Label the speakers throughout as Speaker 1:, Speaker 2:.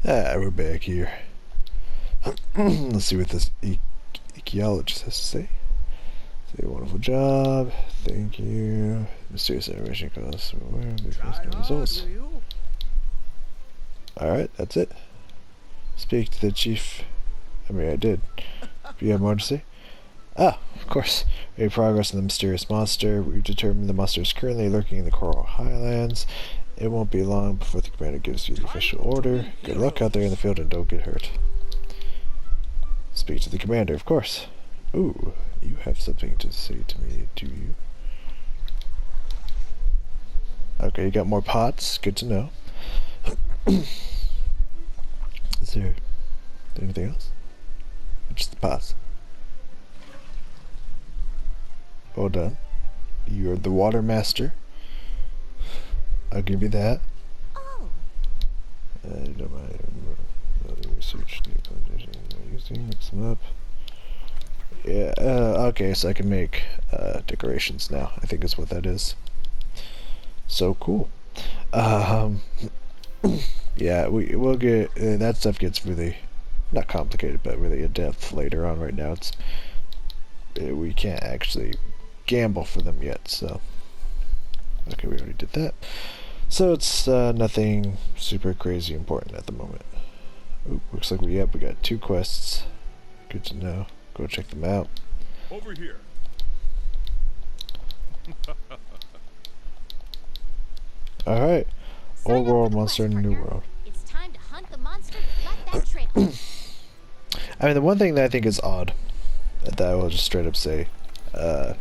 Speaker 1: We're back here. Let's see what this echologist has to say. Say, wonderful job. Thank you. Mysterious animation costs. Results. Alright, that's it. Speak to the chief. I mean, I did. Do you have more to say? Ah, of course. We made progress on the mysterious monster. We've determined the monster is currently lurking in the Coral Highlands. It won't be long before the commander gives you the official order. Good luck out there in the field and don't get hurt. Speak to the commander, of course. Ooh, you have something to say to me, do you? Okay, you got more pots. Good to know. Is there anything else? Just the pots. Well done. You're the water master. I'll give you that.
Speaker 2: Oh.
Speaker 1: I don't mind research using, mix them up. Yeah, okay, so I can make decorations now, I think is what that is. So cool. Yeah, we'll get that stuff gets really not complicated, but really in depth later on. Right now, we can't actually gamble for them yet. So okay, we already did that. So it's nothing super crazy important at the moment. Ooh, looks like we got 2 quests. Good to know. Go check them out.
Speaker 3: Over here.
Speaker 1: All right. Old world monster in a new world.
Speaker 2: It's time to hunt the monster that left that trail.
Speaker 1: I mean, the one thing that I think is odd, that I will just straight up say, and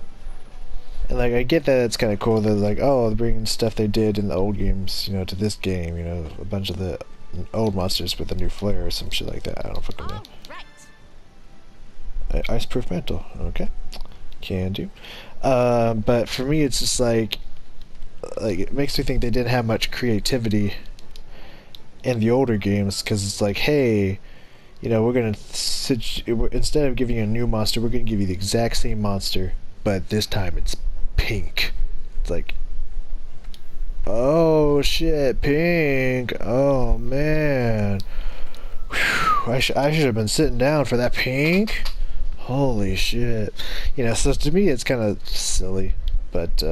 Speaker 1: like I get that it's kind of cool that like, oh, they're bringing stuff they did in the old games, you know, to this game, you know, a bunch of the old monsters with a new flair or some shit like that. I don't fucking know.
Speaker 2: Right.
Speaker 1: Ice-proof mantle, okay, can do. But for me, it's just like it makes me think they didn't have much creativity in the older games, because it's like, hey, you know, we're gonna instead of giving you a new monster, we're gonna give you the exact same monster, but this time it's pink. It's like, oh shit, pink. Oh man. Whew, I should have been sitting down for that pink. Holy shit. You know, so to me it's kind of silly, but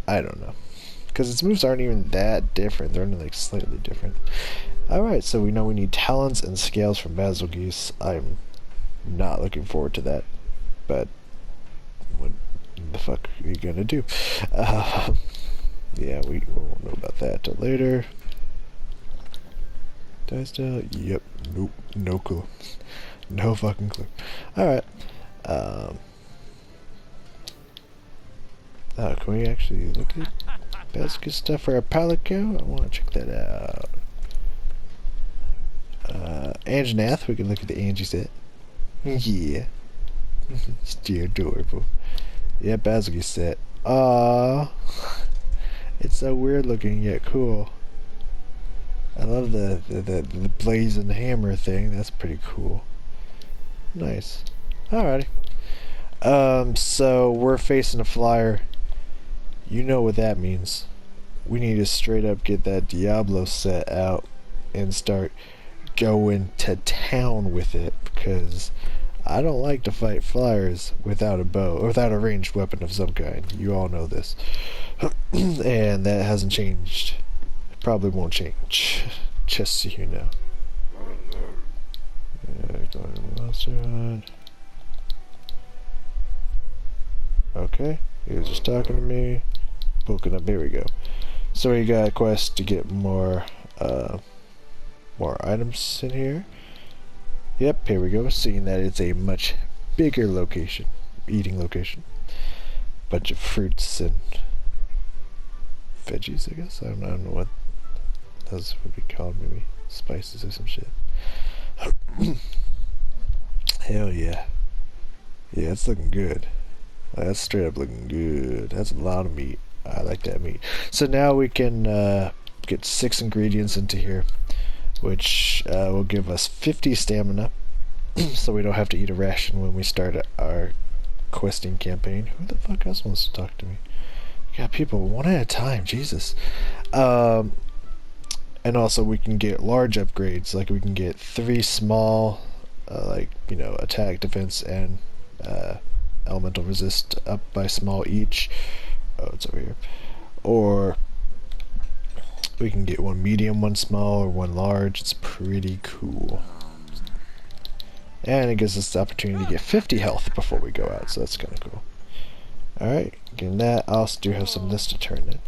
Speaker 1: I don't know, because its moves aren't even that different. They're only like slightly different. Alright, so we know we need talents and scales from Bazelgeuse. I'm not looking forward to that, but what the fuck are you gonna do? Yeah, we won't know about that till later. Did I still? Yep. Nope. No clue. No fucking clue. Alright. Can we actually look at Bazelgeuse stuff for our Palico? I want to check that out. Anjanath, we can look at the Angie set. Yeah. Still adorable. Yeah, Bazelgeuse set. Aww. It's so weird looking yet cool. I love the blazing hammer thing. That's pretty cool. Nice. Alrighty. So we're facing a flyer. You know what that means. We need to straight up get that Diablo set out and start going to town with it, because I don't like to fight flyers without a bow or without a ranged weapon of some kind. You all know this. And that hasn't changed. It probably won't change. Just so you know. Okay, he was just talking to me. Poking up, here we go. So we got a quest to get more items in here. Yep, here we go. Seeing that it's a much bigger location, eating location. Bunch of fruits and veggies, I guess. I don't know what those would be called. Maybe spices or some shit. Hell yeah. Yeah, it's looking good. That's straight up looking good. That's a lot of meat. I like that meat. So now we can get 6 ingredients into here, which will give us 50 stamina, so we don't have to eat a ration when we start our questing campaign. Who the fuck else wants to talk to me? You got people one at a time, Jesus. And also we can get large upgrades, like we can get 3 small, like, you know, attack, defense, and elemental resist up by small each. Oh, it's over here. Or we can get 1 medium, 1 small, or 1 large. It's pretty cool. And it gives us the opportunity to get 50 health before we go out, so that's kind of cool. Alright, getting that. I also do have some of this to turn in.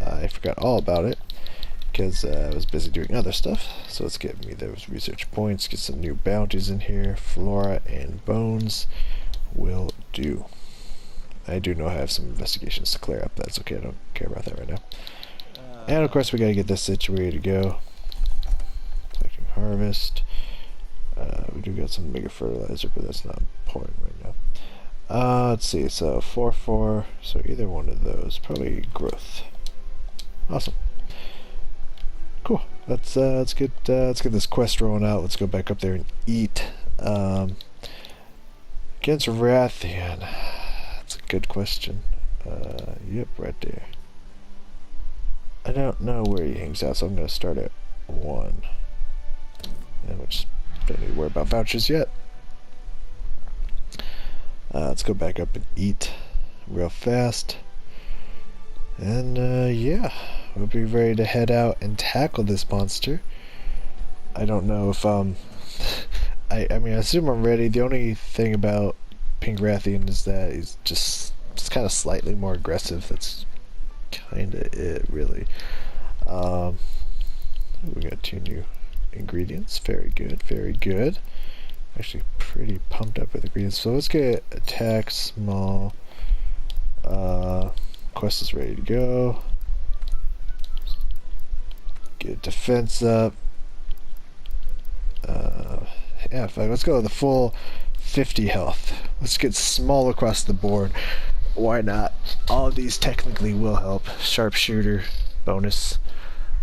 Speaker 1: I forgot all about it because I was busy doing other stuff. So let's get me those research points, get some new bounties in here. Flora and bones will do. I do know I have some investigations to clear up. That's okay, I don't care about that right now. And of course we gotta get this situated to go. Collecting harvest. We do got some mega fertilizer, but that's not important right now. Let's see, so 4-4, so either one of those, probably growth. Awesome. Cool. Let's get this quest rolling out. Let's go back up there and eat. Against Rathian. That's a good question. Yep, right there. I don't know where he hangs out, so I'm gonna start at 1. And which don't need to worry about vouchers yet. Let's go back up and eat real fast. And yeah, we'll be ready to head out and tackle this monster. I don't know if I mean, I assume I'm ready. The only thing about Pink Rathian is that he's just kind of slightly more aggressive. That's kind of it, really. We got 2 new ingredients. Very good, very good. Actually pretty pumped up with ingredients. So let's get attack small. Quest is ready to go. Get defense up. Yeah, fine. Let's go with the full 50 health. Let's get small across the board. Why not? All of these technically will help. Sharpshooter bonus,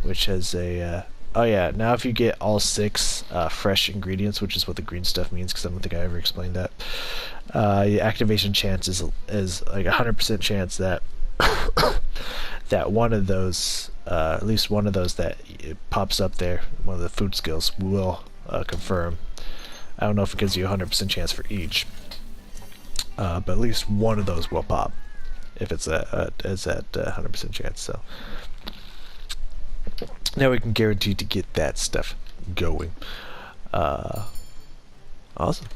Speaker 1: which has a oh yeah, now if you get all 6 fresh ingredients, which is what the green stuff means, because I don't think I ever explained that, the activation chance is like 100% chance that that one of those, at least one of those that it pops up there, one of the food skills, will confirm. I don't know if it gives you a 100% chance for each, but at least one of those will pop if it's at 100% chance. So now we can guarantee to get that stuff going. Awesome.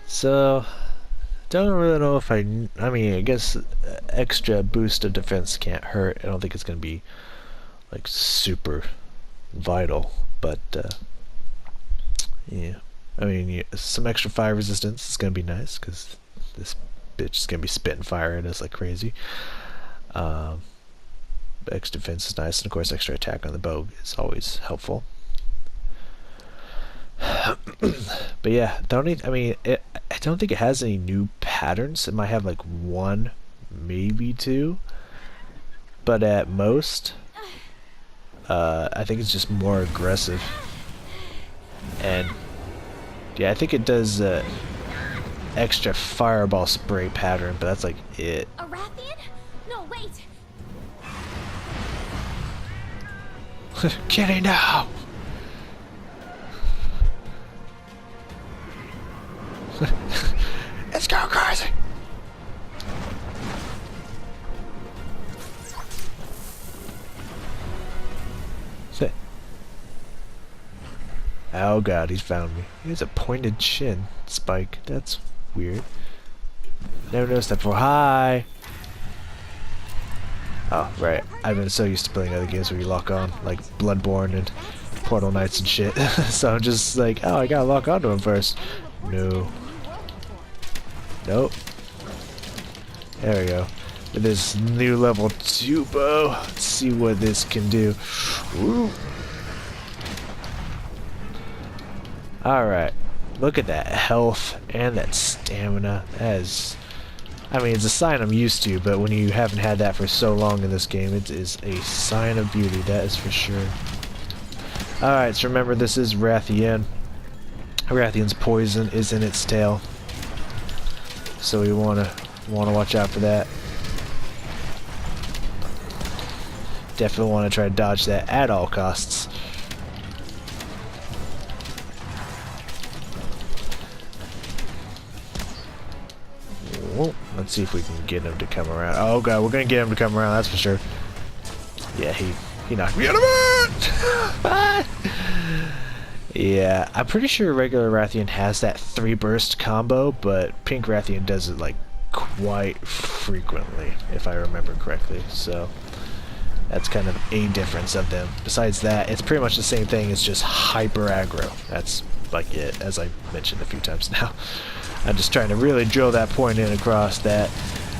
Speaker 1: So don't really know if I mean, I guess extra boost of defense can't hurt. I don't think it's gonna be like super vital, but yeah, I mean, yeah, some extra fire resistance is gonna be nice because this bitch is gonna be spitting fire at us like crazy. Extra defense is nice, and of course extra attack on the bow is always helpful. But yeah, I don't think it has any new patterns. It might have like 1, maybe 2, but at most I think it's just more aggressive. And yeah, I think it does extra fireball spray pattern, but that's like it.
Speaker 2: A Rathian? No, wait.
Speaker 1: Kitty, now! It's going crazy! Oh god, he's found me. He has a pointed chin spike. That's weird. Never noticed that before. Hi! Oh, right. I've been so used to playing other games where you lock on, like Bloodborne and Portal Knights and shit. So I'm just like, oh, I gotta lock onto him first. No. Nope. There we go. With this new level 2 bow. Let's see what this can do. Woo. Alright. Look at that health and that stamina. That is... I mean, it's a sign I'm used to, but when you haven't had that for so long in this game, it is a sign of beauty, that is for sure. Alright, so remember, this is Rathian. Rathian's poison is in its tail, so we wanna watch out for that. Definitely want to try to dodge that at all costs. Well, let's see if we can get him to come around. Oh god, we're gonna get him to come around, that's for sure. Yeah, he knocked me out of it! Yeah, I'm pretty sure regular Rathian has that 3-burst combo, but Pink Rathian does it like quite frequently, if I remember correctly. So that's kind of a difference of them. Besides that, it's pretty much the same thing, it's just hyper aggro. That's like it, as I mentioned a few times now. I'm just trying to really drill that point in across that.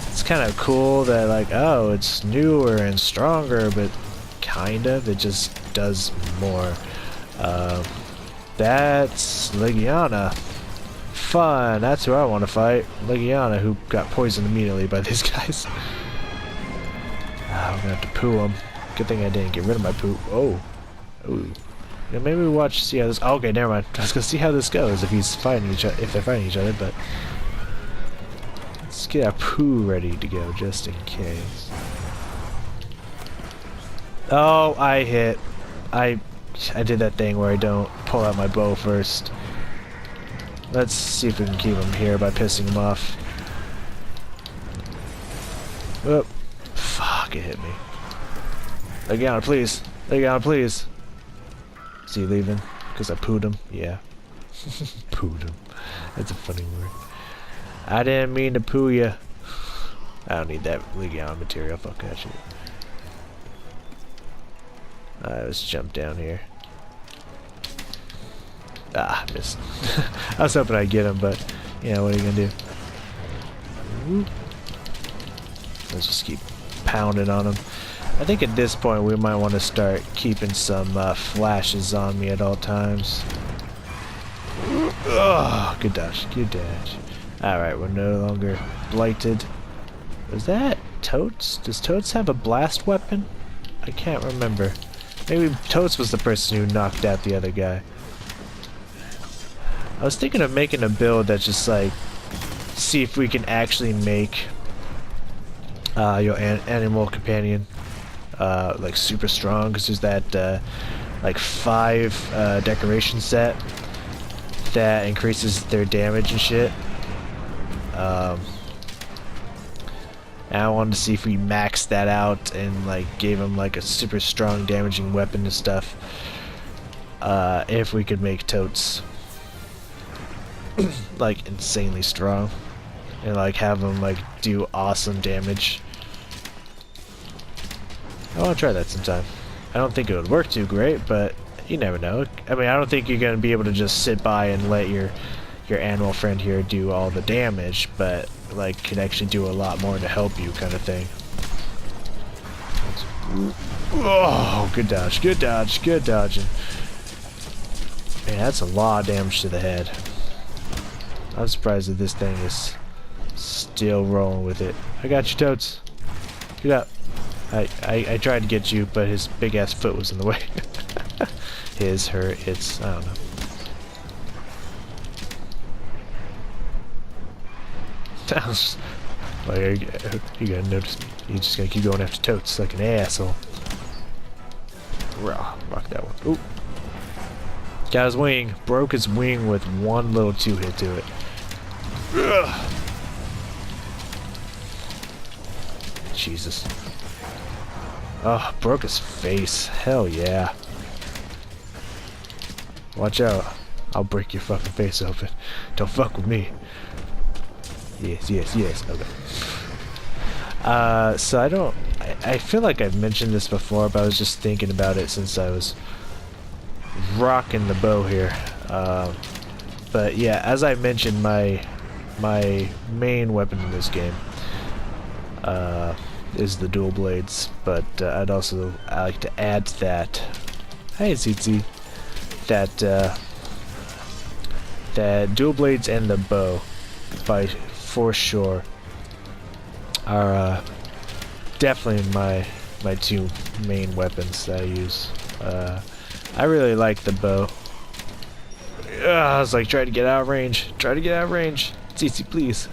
Speaker 1: It's kind of cool that, like, oh, it's newer and stronger, but kind of, it just does more. That's Legiana. Fun, that's who I want to fight. Legiana, who got poisoned immediately by these guys. I'm gonna have to poo him. Good thing I didn't get rid of my poo. Oh. Ooh. Yeah, maybe we watch, see how this. Oh, okay, never mind. I was gonna see how this goes if he's fighting each other, if they're fighting each other, but let's get our poo ready to go just in case. Oh, I hit. I did that thing where I don't pull out my bow first. Let's see if we can keep him here by pissing him off. Oh, fuck! It hit me. Legiana, please. Legiana, please. Is he leaving? Because I pooed him? Yeah. Pooed him. That's a funny word. I didn't mean to poo ya. I don't need that Legiana material. Fuck that shit. Alright, let's jump down here. Ah, missed. I was hoping I'd get him, but, yeah, what are you gonna do? Ooh. Let's just keep pounding on him. I think at this point we might want to start keeping some flashes on me at all times. Oh, good dodge, good dodge. Alright, we're no longer blighted. Was that Totes? Does Totes have a blast weapon? I can't remember. Maybe Totes was the person who knocked out the other guy. I was thinking of making a build that just like, see if we can actually make your animal companion like super strong, because there's that like 5 decoration set that increases their damage and shit. And I wanted to see if we maxed that out and like gave him like a super strong damaging weapon and stuff. If we could make Totes like insanely strong and like have them like do awesome damage. I want to try that sometime. I don't think it would work too great, but you never know. I mean, I don't think you're going to be able to just sit by and let your animal friend here do all the damage, but like can actually do a lot more to help you, kind of thing. Oh, good dodge, good dodge, good dodging. Man, that's a lot of damage to the head. I'm surprised that this thing is still rolling with it. I got you, Totes. Get up. I tried to get you, but his big ass foot was in the way. His, her, it's, I don't know. Like, you gotta notice me. You just gotta keep going after Totes like an asshole. Rock that one. Ooh. Got his wing. Broke his wing with one little 2-hit to it. Ugh. Jesus. Oh, broke his face. Hell yeah. Watch out. I'll break your fucking face open. Don't fuck with me. Yes, yes, yes. Okay. So I feel like I've mentioned this before, but I was just thinking about it since I was rocking the bow here. But yeah, as I mentioned, my main weapon in this game is the dual blades, but I like to add to that. Hey, Tsitsi. That dual blades and the bow, for sure, are definitely my 2 main weapons that I use. I really like the bow. I was like, try to get out of range. Try to get out of range. Tsitsi, please.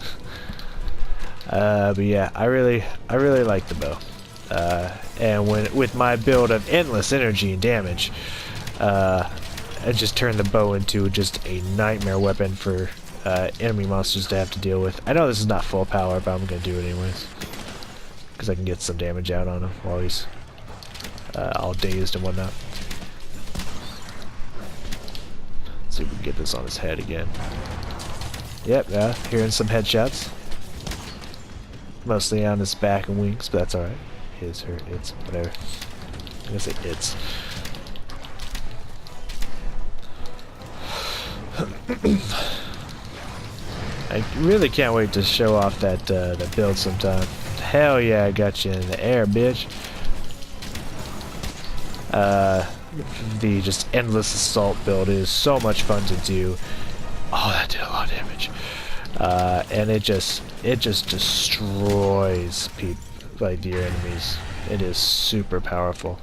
Speaker 1: But yeah, I really like the bow. and with my build of endless energy and damage, I just turned the bow into just a nightmare weapon for enemy monsters to have to deal with. I know this is not full power, but I'm gonna do it anyways, because I can get some damage out on him while he's all dazed and whatnot. Let's see if we can get this on his head again. Yep, hearing some headshots. Mostly on his back and wings, but that's alright. His, her, its, whatever. I'm gonna say its. I really can't wait to show off that build sometime. Hell yeah, I got you in the air, bitch. The just endless assault build is so much fun to do. Oh, that did a lot of damage. And it just destroys like your enemies. It is super powerful.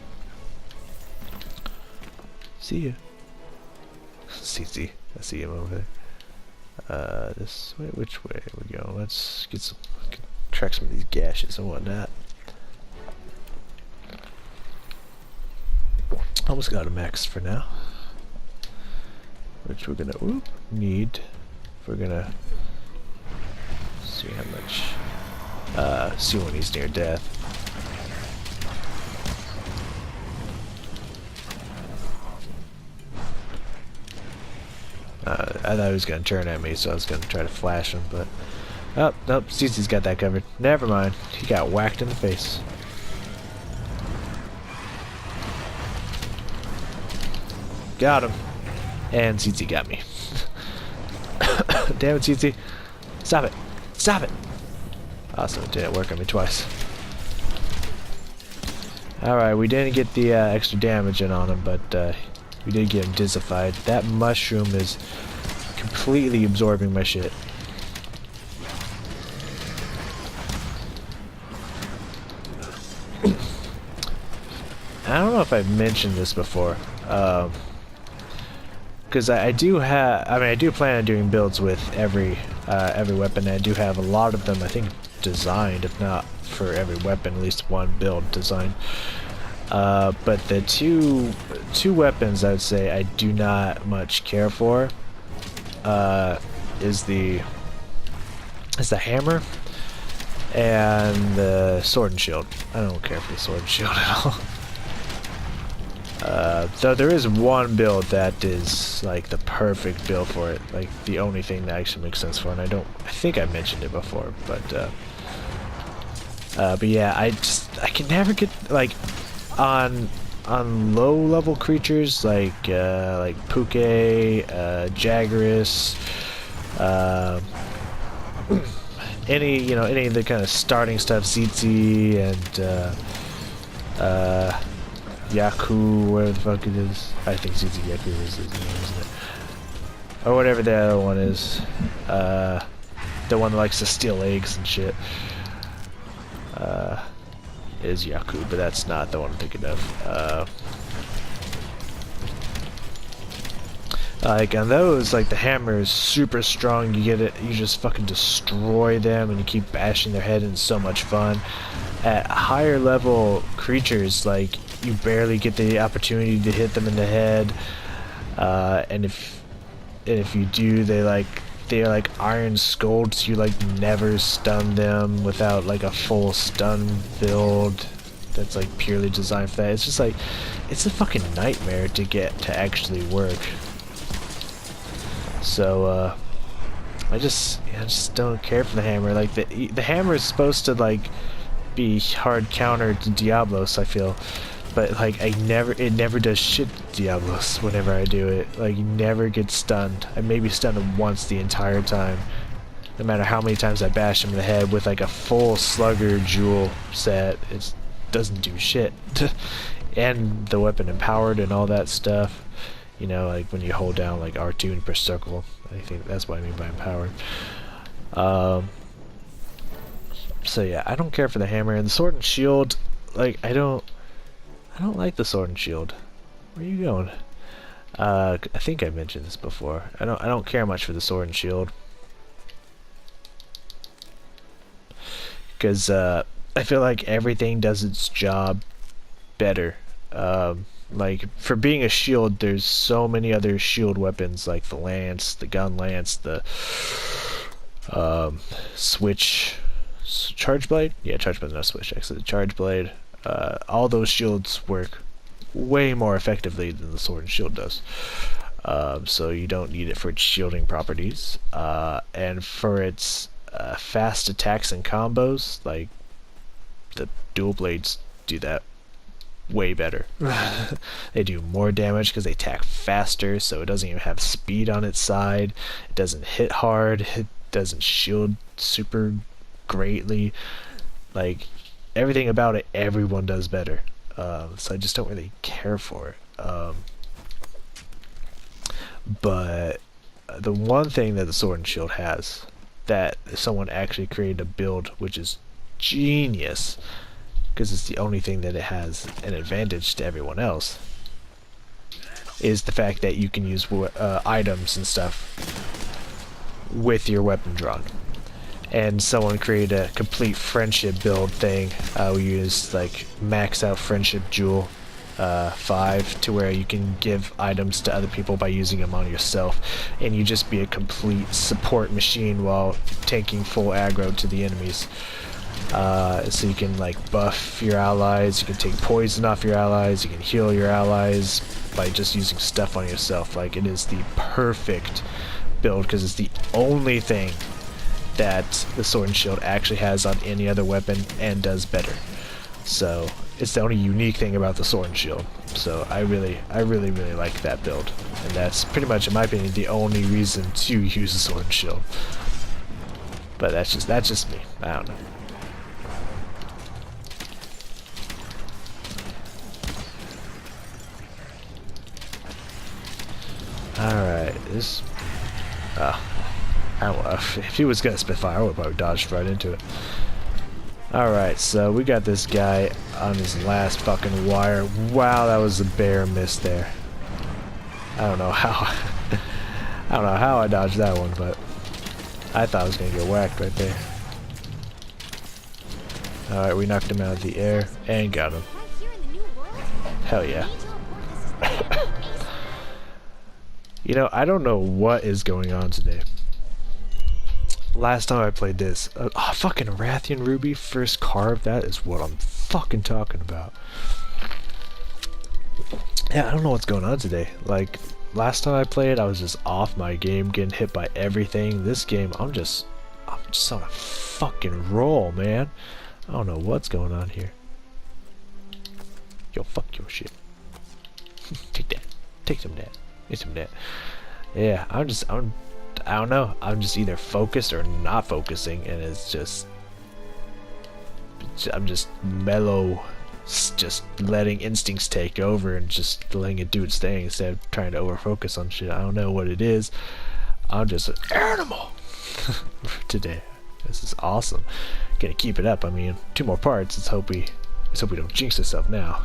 Speaker 1: See ya. CC. I see him over there. This way, which way we go? Let's get some, track some of these gashes and whatnot. Almost got a max for now, which we're gonna need. We're gonna see how much. See when he's near death. I thought he was gonna turn at me, so I was gonna try to flash him, but oh, nope, CC's got that covered. Never mind, he got whacked in the face. Got him, and CC got me. Damn it, CC! Stop it! Stop it! Awesome, it didn't work on me twice. Alright, we didn't get the extra damage in on him, but we did get him dizzified. That mushroom is completely absorbing my shit. I don't know if I've mentioned this before, because I do have. I mean, I do plan on doing builds with every weapon. I do have a lot of them, I think, designed, if not for every weapon, at least one build designed. But the two weapons I would say I do not much care for is the hammer and the sword and shield. I don't care for the sword and shield at all. Though there is one build that is like the perfect build for it, like the only thing that actually makes sense for it. And I think I mentioned it before, but yeah, I can never get like on low level creatures like Puke, Jagras, any of the kind of starting stuff, Tsitsi and Yaku, whatever the fuck it is. I think Tsitsi Yaku is his name, isn't it? Or whatever the other one is. The one that likes to steal eggs and shit. Is Yaku, but that's not the one I'm thinking of. Like on those, like the hammer is super strong. You get it, you just fucking destroy them, and you keep bashing their head, and it's so much fun. At higher level creatures, like you barely get the opportunity to hit them in the head, and if you do, they're like iron skulls. You like never stun them without like a full stun build that's like purely designed for that. It's just like, it's a fucking nightmare to get to actually work. So I just don't care for the hammer. Like the hammer is supposed to like be hard counter to Diablos, I feel, but like it never does shit to Diablos whenever I do it. Like you never get stunned. I maybe stunned him once the entire time, no matter how many times I bash him in the head with like a full slugger jewel set. It doesn't do shit. And the weapon empowered and all that stuff, you know, like when you hold down like R2 and press circle. I think that's what I mean by empowered. So yeah, I don't care for the hammer and the sword and shield. Like I don't like the sword and shield. Where are you going? I think I mentioned this before. I don't care much for the sword and shield, because I feel like everything does its job better. Like, for being a shield, there's so many other shield weapons, like the lance, the gun lance, the charge blade? Yeah, charge blade, not switch, actually. The charge blade. All those shields work way more effectively than the sword and shield does. So you don't need it for its shielding properties. And for its fast attacks and combos, like, the dual blades do that way better. They do more damage because they attack faster, so it doesn't even have speed on its side. It doesn't hit hard. It doesn't shield super greatly. Like, everything about it, everyone does better. So I just don't really care for it. But the one thing that the sword and shield has, that someone actually created a build which is genius, because it's the only thing that it has an advantage to everyone else, is the fact that you can use items and stuff with your weapon drawn. And someone created a complete friendship build thing. We used like max out friendship jewel 5 to where you can give items to other people by using them on yourself, and you just be a complete support machine while taking full aggro to the enemies. So you can like buff your allies, you can take poison off your allies, you can heal your allies by just using stuff on yourself. Like, it is the perfect build because it's the only thing that the sword and shield actually has on any other weapon and does better. So it's the only unique thing about the sword and shield. So I really like that build, and that's pretty much, in my opinion, the only reason to use the sword and shield. But that's just me. I don't know. Alright, this... I don't know, if he was gonna spitfire, I would probably dodged right into it. Alright, so we got this guy on his last fucking wire. Wow, that was a bare miss there. I don't know how... I don't know how I dodged that one, but... I thought I was gonna get whacked right there. Alright, we knocked him out of the air, and got him. Hell yeah. You know, I don't know what is going on today. Last time I played this, fucking Rathian Ruby first carve, that is what I'm fucking talking about. Yeah, I don't know what's going on today. Like, last time I played, I was just off my game, getting hit by everything. This game, I'm just on a fucking roll, man. I don't know what's going on here. Yo, fuck your shit. Take that. Take some of that. Get some of that. Yeah, I don't know. I'm just either focused or not focusing, and it's just... I'm just mellow, just letting instincts take over and just letting it do its thing instead of trying to overfocus on shit. I don't know what it is. I'm just an animal today. This is awesome. Gonna keep it up. I mean, 2 more parts. Let's hope we don't jinx ourselves now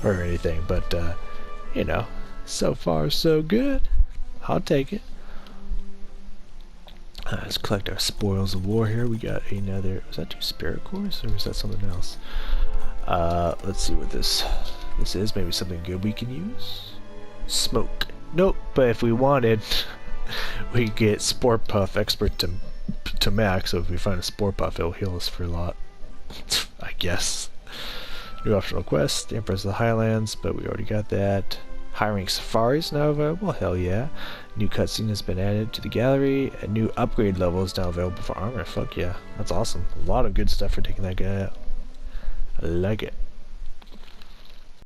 Speaker 1: or anything. But you know, so far so good. I'll take it. Let's collect our spoils of war here. We got another... Was that 2 spirit cores, or was that something else? Let's see what this is. Maybe something good we can use. Smoke. Nope. But if we wanted, we could get Sport Puff Expert to max. So if we find a Sport Puff, it'll heal us for a lot. I guess. New optional quest, the Empress of the Highlands, but we already got that. High rank safaris now available. Hell yeah. New cutscene has been added to the gallery. A new upgrade level is now available for armor. Fuck yeah. That's awesome. A lot of good stuff for taking that guy out. I like it.